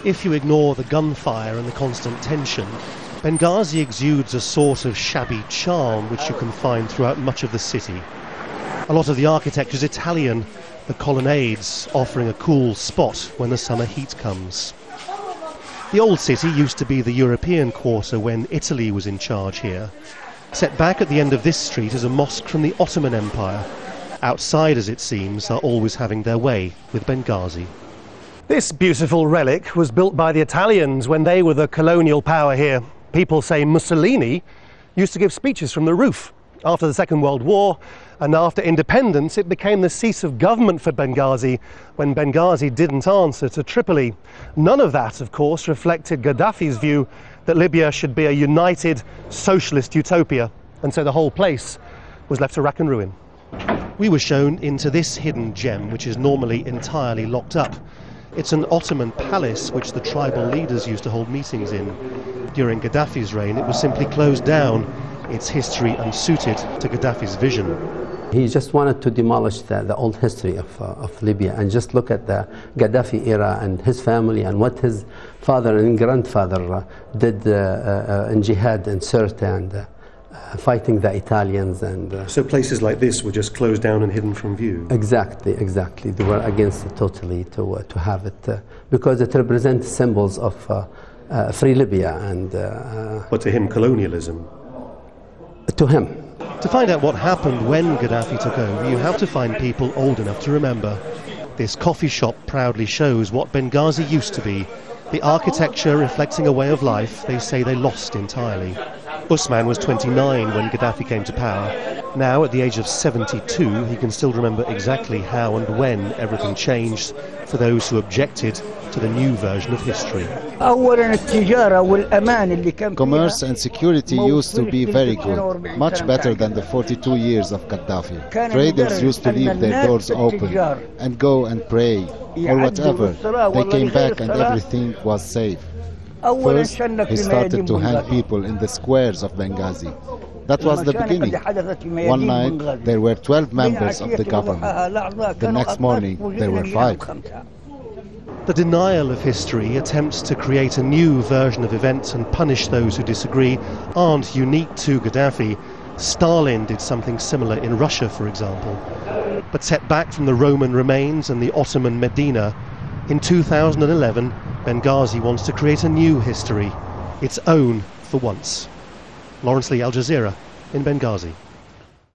If you ignore the gunfire and the constant tension, Benghazi exudes a sort of shabby charm which you can find throughout much of the city. A lot of the architecture is Italian, the colonnades offering a cool spot when the summer heat comes. The old city used to be the European quarter when Italy was in charge here. Set back at the end of this street is a mosque from the Ottoman Empire. Outsiders, it seems, are always having their way with Benghazi. This beautiful relic was built by the Italians when they were the colonial power here. People say Mussolini used to give speeches from the roof. After the Second World War and after independence, it became the seat of government for Benghazi when Benghazi didn't answer to Tripoli. None of that, of course, reflected Gaddafi's view that Libya should be a united socialist utopia, and so the whole place was left to rack and ruin. We were shown into this hidden gem, which is normally entirely locked up. It's an Ottoman palace which the tribal leaders used to hold meetings in. During Gaddafi's reign, it was simply closed down, its history unsuited to Gaddafi's vision. He just wanted to demolish the old history of Libya and just look at the Gaddafi era and his family and what his father and grandfather did in jihad in Sirte and fighting the Italians. And so places like this were just closed down and hidden from view? Exactly. They were against it totally to have it because it represents symbols of free Libya. But to him, colonialism? To him. To find out what happened when Gaddafi took over, you have to find people old enough to remember. This coffee shop proudly shows what Benghazi used to be, the architecture reflecting a way of life they say they lost entirely. Usman was 29 when Gaddafi came to power. Now, at the age of 72, he can still remember exactly how and when everything changed for those who objected to the new version of history. Commerce and security used to be very good, much better than the 42 years of Gaddafi. Traders used to leave their doors open and go and pray, or whatever. They came back and everything was safe. First, he started to hang people in the squares of Benghazi. That was the beginning. One night, there were 12 members of the government. The next morning, there were 5. The denial of history, attempts to create a new version of events and punish those who disagree, aren't unique to Gaddafi. Stalin did something similar in Russia, for example. But set back from the Roman remains and the Ottoman Medina, in 2011, Benghazi wants to create a new history, its own for once. Laurence, Al Jazeera in Benghazi.